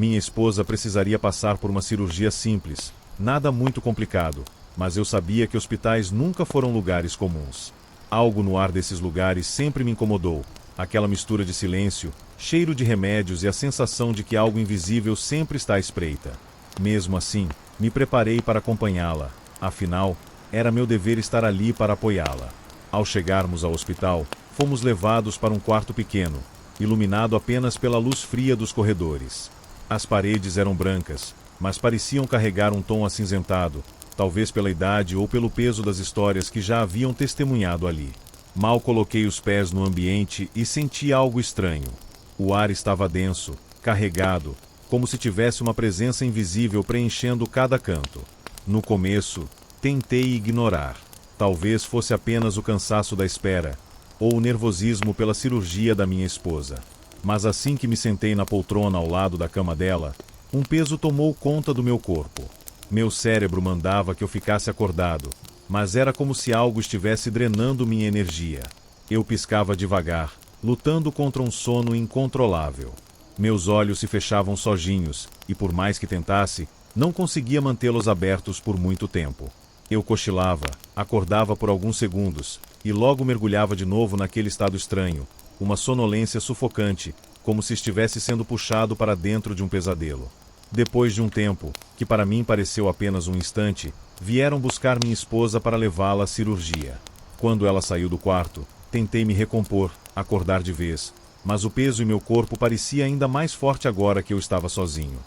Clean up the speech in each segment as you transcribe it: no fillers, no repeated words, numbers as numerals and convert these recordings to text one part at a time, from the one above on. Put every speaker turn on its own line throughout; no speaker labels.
Minha esposa precisaria passar por uma cirurgia simples, nada muito complicado, mas eu sabia que hospitais nunca foram lugares comuns. Algo no ar desses lugares sempre me incomodou, aquela mistura de silêncio, cheiro de remédios e a sensação de que algo invisível sempre está à espreita. Mesmo assim, me preparei para acompanhá-la, afinal, era meu dever estar ali para apoiá-la. Ao chegarmos ao hospital, fomos levados para um quarto pequeno, iluminado apenas pela luz fria dos corredores. As paredes eram brancas, mas pareciam carregar um tom acinzentado, talvez pela idade ou pelo peso das histórias que já haviam testemunhado ali. Mal coloquei os pés no ambiente e senti algo estranho. O ar estava denso, carregado, como se tivesse uma presença invisível preenchendo cada canto. No começo, tentei ignorar. Talvez fosse apenas o cansaço da espera, ou o nervosismo pela cirurgia da minha esposa. Mas assim que me sentei na poltrona ao lado da cama dela, um peso tomou conta do meu corpo. Meu cérebro mandava que eu ficasse acordado, mas era como se algo estivesse drenando minha energia. Eu piscava devagar, lutando contra um sono incontrolável. Meus olhos se fechavam sozinhos, e por mais que tentasse, não conseguia mantê-los abertos por muito tempo. Eu cochilava, acordava por alguns segundos, e logo mergulhava de novo naquele estado estranho, uma sonolência sufocante, como se estivesse sendo puxado para dentro de um pesadelo. Depois de um tempo, que para mim pareceu apenas um instante, vieram buscar minha esposa para levá-la à cirurgia. Quando ela saiu do quarto, tentei me recompor, acordar de vez, mas o peso em meu corpo parecia ainda mais forte agora que eu estava sozinho.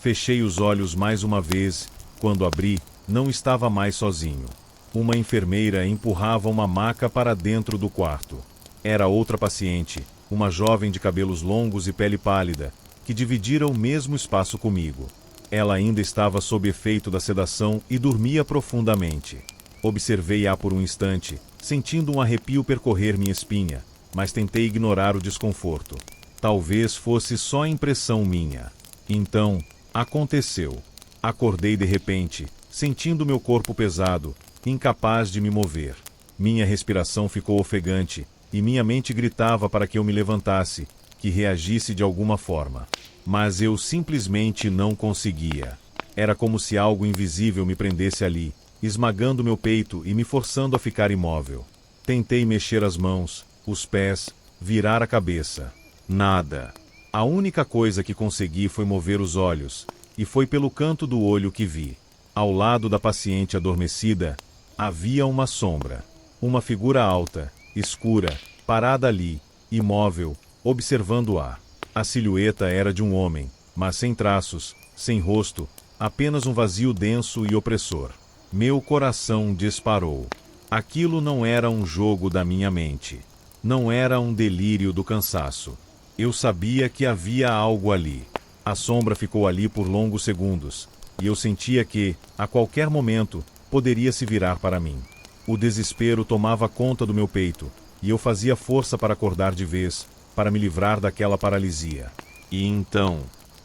Fechei os olhos mais uma vez, quando abri, não estava mais sozinho. Uma enfermeira empurrava uma maca para dentro do quarto. Era outra paciente, uma jovem de cabelos longos e pele pálida, que dividira o mesmo espaço comigo. Ela ainda estava sob efeito da sedação e dormia profundamente. Observei-a por um instante, sentindo um arrepio percorrer minha espinha, mas tentei ignorar o desconforto. Talvez fosse só impressão minha. Então, aconteceu. Acordei de repente, sentindo meu corpo pesado, incapaz de me mover. Minha respiração ficou ofegante, e minha mente gritava para que eu me levantasse, que reagisse de alguma forma. Mas eu simplesmente não conseguia. Era como se algo invisível me prendesse ali, esmagando meu peito e me forçando a ficar imóvel. Tentei mexer as mãos, os pés, virar a cabeça. Nada. A única coisa que consegui foi mover os olhos, e foi pelo canto do olho que vi. Ao lado da paciente adormecida, havia uma sombra. Uma figura alta, escura, parada ali, imóvel, observando-a. A silhueta era de um homem, mas sem traços, sem rosto, apenas um vazio denso e opressor. Meu coração disparou. Aquilo não era um jogo da minha mente. Não era um delírio do cansaço. Eu sabia que havia algo ali. A sombra ficou ali por longos segundos, e eu sentia que, a qualquer momento, poderia se virar para mim. O desespero tomava conta do meu peito, e eu fazia força para acordar de vez, para me livrar daquela paralisia. E então,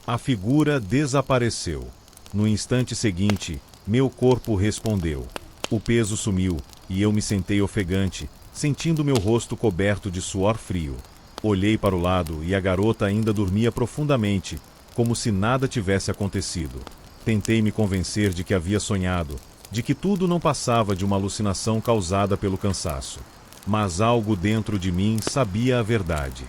a figura desapareceu. No instante seguinte, meu corpo respondeu. O peso sumiu, e eu me sentei ofegante, sentindo meu rosto coberto de suor frio. Olhei para o lado e a garota ainda dormia profundamente, como se nada tivesse acontecido. Tentei me convencer de que havia sonhado, de que tudo não passava de uma alucinação causada pelo cansaço. Mas algo dentro de mim sabia a verdade.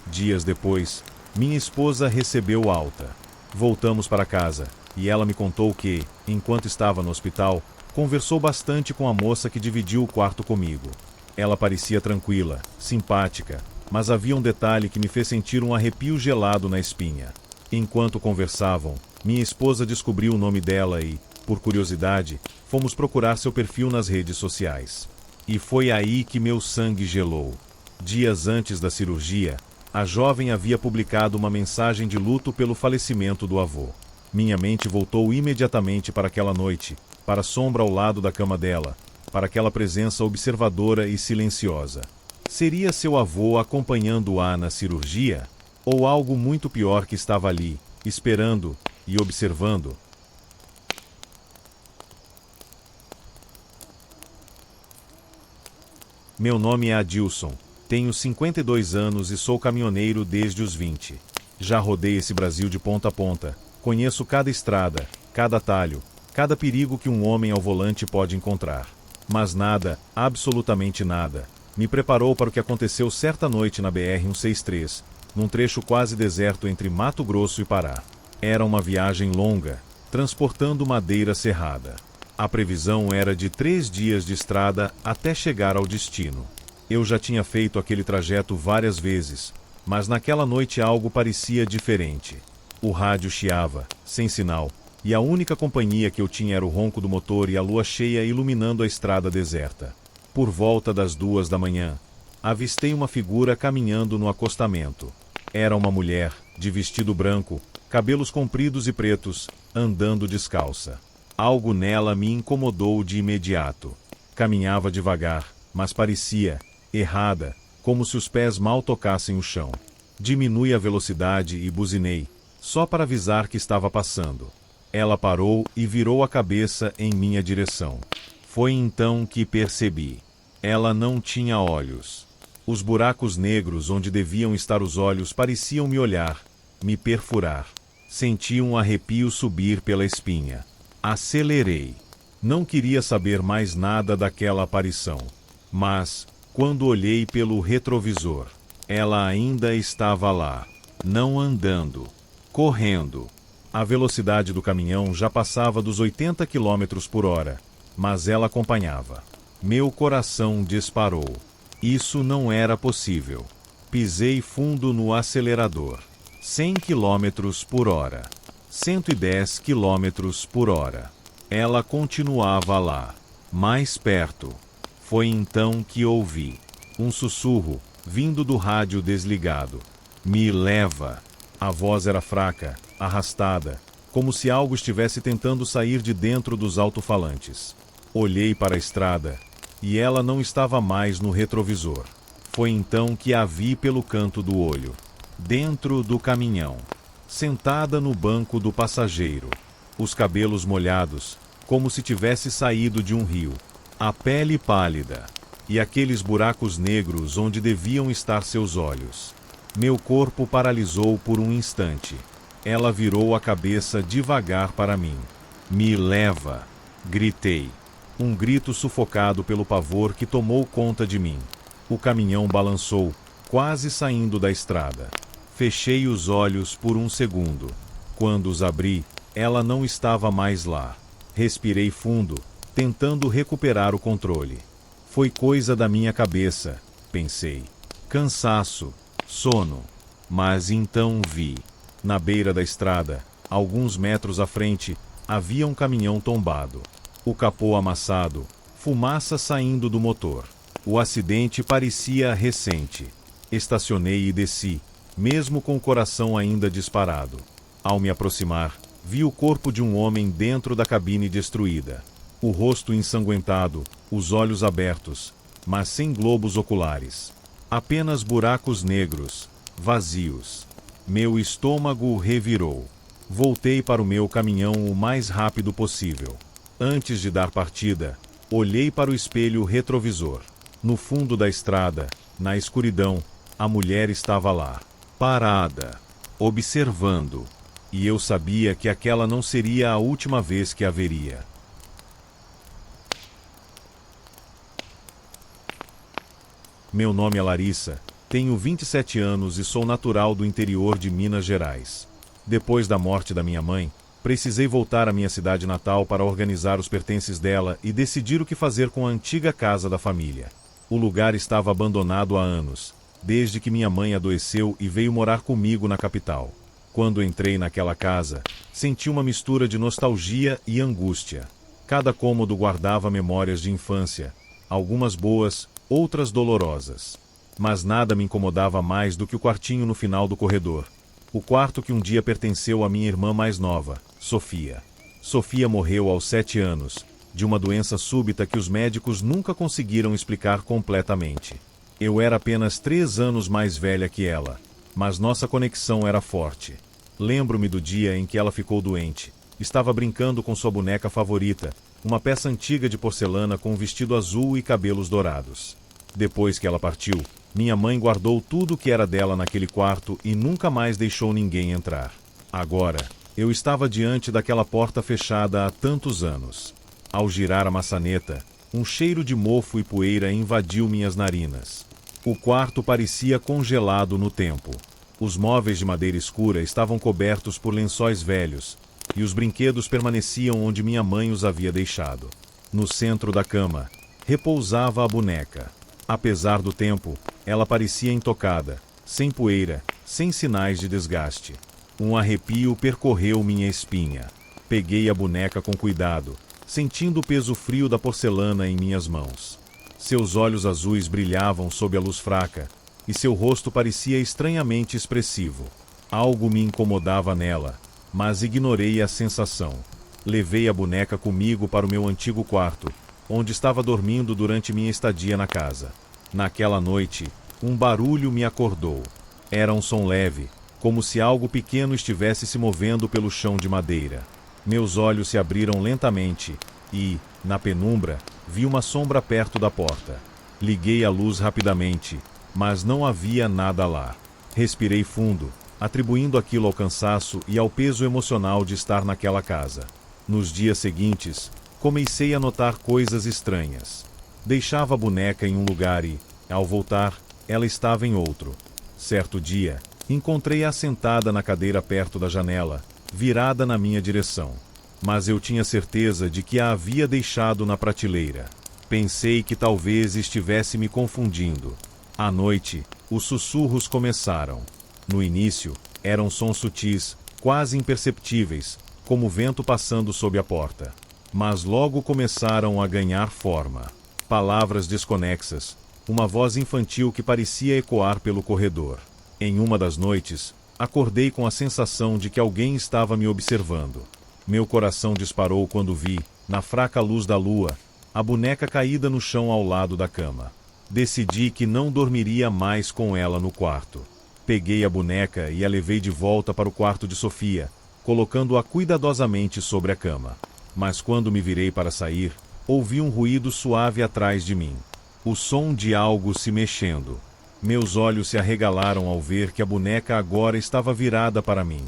Dias depois, minha esposa recebeu alta. Voltamos para casa, e ela me contou que, enquanto estava no hospital, conversou bastante com a moça que dividiu o quarto comigo. Ela parecia tranquila, simpática, mas havia um detalhe que me fez sentir um arrepio gelado na espinha. Enquanto conversavam, minha esposa descobriu o nome dela e, por curiosidade, fomos procurar seu perfil nas redes sociais. E foi aí que meu sangue gelou. Dias antes da cirurgia, a jovem havia publicado uma mensagem de luto pelo falecimento do avô. Minha mente voltou imediatamente para aquela noite, para a sombra ao lado da cama dela, para aquela presença observadora e silenciosa. Seria seu avô acompanhando-a na cirurgia? Ou algo muito pior que estava ali, esperando e observando? Meu nome é Adilson, tenho 52 anos e sou caminhoneiro desde os 20. Já rodei esse Brasil de ponta a ponta, Conheço cada estrada, cada atalho, cada perigo que um homem ao volante pode encontrar. Mas nada, absolutamente nada, me preparou para o que aconteceu certa noite na BR-163, num trecho quase deserto entre Mato Grosso e Pará. Era uma viagem longa, transportando madeira serrada. A previsão era de 3 dias de estrada até chegar ao destino. Eu já tinha feito aquele trajeto várias vezes, mas naquela noite algo parecia diferente. O rádio chiava, sem sinal, e a única companhia que eu tinha era o ronco do motor e a lua cheia iluminando a estrada deserta. Por volta das 2 da manhã, avistei uma figura caminhando no acostamento. Era uma mulher, de vestido branco, cabelos compridos e pretos, andando descalça. Algo nela me incomodou de imediato. Caminhava devagar, mas parecia errada, como se os pés mal tocassem o chão. Diminui a velocidade e buzinei, só para avisar que estava passando. Ela parou e virou a cabeça em minha direção. Foi então que percebi. Ela não tinha olhos. Os buracos negros onde deviam estar os olhos pareciam me olhar, me perfurar. Senti um arrepio subir pela espinha. Acelerei. Não queria saber mais nada daquela aparição. Mas, quando olhei pelo retrovisor, ela ainda estava lá. Não andando. Correndo. A velocidade do caminhão já passava dos 80 km por hora, mas ela acompanhava. Meu coração disparou. Isso não era possível. Pisei fundo no acelerador. 100 km por hora. 110 km por hora. Ela continuava lá, mais perto. Foi então que ouvi um sussurro, vindo do rádio desligado. Me leva. A voz era fraca, arrastada, como se algo estivesse tentando sair de dentro dos alto-falantes. Olhei para a estrada, e ela não estava mais no retrovisor. Foi então que a vi pelo canto do olho. Dentro do caminhão, sentada no banco do passageiro, os cabelos molhados, como se tivesse saído de um rio, a pele pálida, e aqueles buracos negros onde deviam estar seus olhos. Meu corpo paralisou por um instante. Ela virou a cabeça devagar para mim. Me leva! Gritei. Um grito sufocado pelo pavor que tomou conta de mim. O caminhão balançou, quase saindo da estrada. Fechei os olhos por um segundo. Quando os abri, ela não estava mais lá. Respirei fundo, tentando recuperar o controle. Foi coisa da minha cabeça, pensei. Cansaço, sono. Mas então vi. Na beira da estrada, alguns metros à frente, havia um caminhão tombado. O capô amassado, fumaça saindo do motor. O acidente parecia recente. Estacionei e desci, mesmo com o coração ainda disparado. Ao me aproximar, vi o corpo de um homem dentro da cabine destruída. O rosto ensanguentado, os olhos abertos, mas sem globos oculares. Apenas buracos negros, vazios. Meu estômago revirou. Voltei para o meu caminhão o mais rápido possível. Antes de dar partida, olhei para o espelho retrovisor. No fundo da estrada, na escuridão, a mulher estava lá, parada, observando. E eu sabia que aquela não seria a última vez que a veria. Meu nome é Larissa, tenho 27 anos e sou natural do interior de Minas Gerais. Depois da morte da minha mãe, precisei voltar à minha cidade natal para organizar os pertences dela e decidir o que fazer com a antiga casa da família. O lugar estava abandonado há anos, desde que minha mãe adoeceu e veio morar comigo na capital. Quando entrei naquela casa, senti uma mistura de nostalgia e angústia. Cada cômodo guardava memórias de infância, algumas boas, outras dolorosas. Mas nada me incomodava mais do que o quartinho no final do corredor. O quarto que um dia pertenceu à minha irmã mais nova, Sofia. Sofia morreu aos 7 anos, de uma doença súbita que os médicos nunca conseguiram explicar completamente. Eu era apenas 3 anos mais velha que ela, mas nossa conexão era forte. Lembro-me do dia em que ela ficou doente. Estava brincando com sua boneca favorita, uma peça antiga de porcelana com um vestido azul e cabelos dourados. Depois que ela partiu, minha mãe guardou tudo o que era dela naquele quarto e nunca mais deixou ninguém entrar. Agora, Eu estava diante daquela porta fechada há tantos anos. Ao girar a maçaneta, um cheiro de mofo e poeira invadiu minhas narinas. O quarto parecia congelado no tempo. Os móveis de madeira escura estavam cobertos por lençóis velhos, e os brinquedos permaneciam onde minha mãe os havia deixado. No centro da cama, repousava a boneca. Apesar do tempo, ela parecia intocada, sem poeira, sem sinais de desgaste. Um arrepio percorreu minha espinha. Peguei a boneca com cuidado, sentindo o peso frio da porcelana em minhas mãos. Seus olhos azuis brilhavam sob a luz fraca, e seu rosto parecia estranhamente expressivo. Algo me incomodava nela, mas ignorei a sensação. Levei a boneca comigo para o meu antigo quarto, onde estava dormindo durante minha estadia na casa. Naquela noite, um barulho me acordou. Era um som leve, como se algo pequeno estivesse se movendo pelo chão de madeira. Meus olhos se abriram lentamente e, na penumbra, vi uma sombra perto da porta. Liguei a luz rapidamente, mas não havia nada lá. Respirei fundo, atribuindo aquilo ao cansaço e ao peso emocional de estar naquela casa. Nos dias seguintes, comecei a notar coisas estranhas. Deixava a boneca em um lugar e, ao voltar, ela estava em outro. Certo dia, encontrei-a sentada na cadeira perto da janela, virada na minha direção. Mas eu tinha certeza de que a havia deixado na prateleira. Pensei que talvez estivesse me confundindo. À noite, os sussurros começaram. No início, eram sons sutis, quase imperceptíveis, como o vento passando sob a porta. Mas logo começaram a ganhar forma. Palavras desconexas, uma voz infantil que parecia ecoar pelo corredor. Em uma das noites, acordei com a sensação de que alguém estava me observando. Meu coração disparou quando vi, na fraca luz da lua, a boneca caída no chão ao lado da cama. Decidi que não dormiria mais com ela no quarto. Peguei a boneca e a levei de volta para o quarto de Sofia, colocando-a cuidadosamente sobre a cama. Mas quando me virei para sair, ouvi um ruído suave atrás de mim. O som de algo se mexendo. Meus olhos se arregalaram ao ver que a boneca agora estava virada para mim.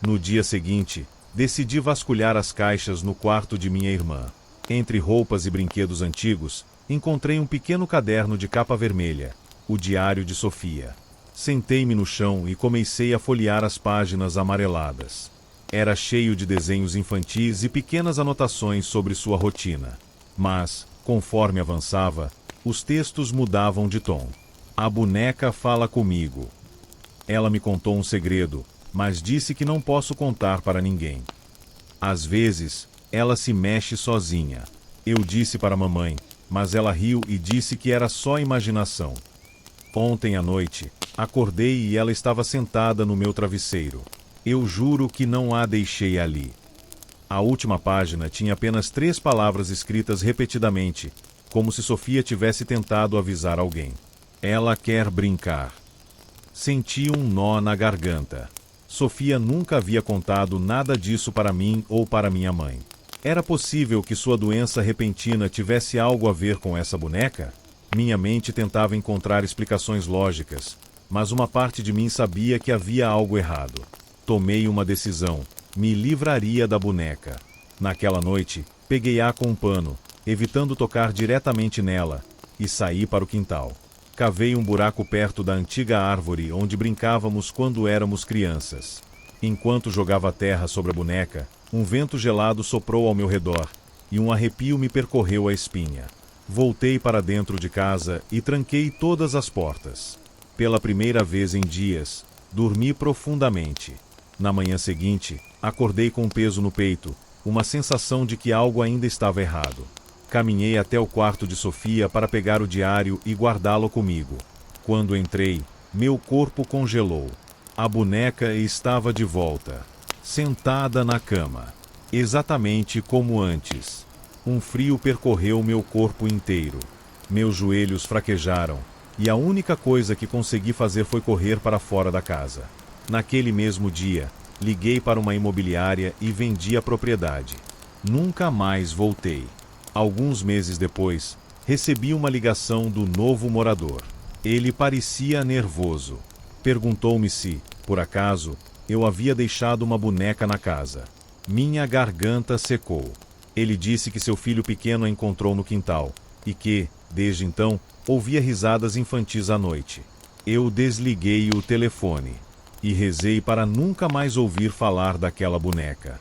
No dia seguinte, decidi vasculhar as caixas no quarto de minha irmã. Entre roupas e brinquedos antigos, encontrei um pequeno caderno de capa vermelha, o diário de Sofia. Sentei-me no chão e comecei a folhear as páginas amareladas. Era cheio de desenhos infantis e pequenas anotações sobre sua rotina. Mas, conforme avançava, os textos mudavam de tom. A boneca fala comigo. Ela me contou um segredo, mas disse que não posso contar para ninguém. Às vezes, ela se mexe sozinha. Eu disse para a mamãe, mas ela riu e disse que era só imaginação. Ontem à noite, acordei e ela estava sentada no meu travesseiro. Eu juro que não a deixei ali. A última página tinha apenas 3 palavras escritas repetidamente, como se Sofia tivesse tentado avisar alguém. Ela quer brincar. Senti um nó na garganta. Sofia nunca havia contado nada disso para mim ou para minha mãe. Era possível que sua doença repentina tivesse algo a ver com essa boneca? Minha mente tentava encontrar explicações lógicas, mas uma parte de mim sabia que havia algo errado. Tomei uma decisão. Me livraria da boneca. Naquela noite, peguei-a com um pano, evitando tocar diretamente nela, e saí para o quintal. Cavei um buraco perto da antiga árvore onde brincávamos quando éramos crianças. Enquanto jogava terra sobre a boneca, um vento gelado soprou ao meu redor, e um arrepio me percorreu a espinha. Voltei para dentro de casa e tranquei todas as portas. Pela primeira vez em dias, dormi profundamente. Na manhã seguinte, acordei com um peso no peito, uma sensação de que algo ainda estava errado. Caminhei até o quarto de Sofia para pegar o diário e guardá-lo comigo. Quando entrei, meu corpo congelou. A boneca estava de volta, sentada na cama, exatamente como antes. Um frio percorreu meu corpo inteiro. Meus joelhos fraquejaram, e a única coisa que consegui fazer foi correr para fora da casa. Naquele mesmo dia, liguei para uma imobiliária e vendi a propriedade. Nunca mais voltei. Alguns meses depois, recebi uma ligação do novo morador. Ele parecia nervoso. Perguntou-me se, por acaso, Eu havia deixado uma boneca na casa. Minha garganta secou. Ele disse que seu filho pequeno a encontrou no quintal, e que, desde então, ouvia risadas infantis à noite. Eu desliguei o telefone e rezei para nunca mais ouvir falar daquela boneca.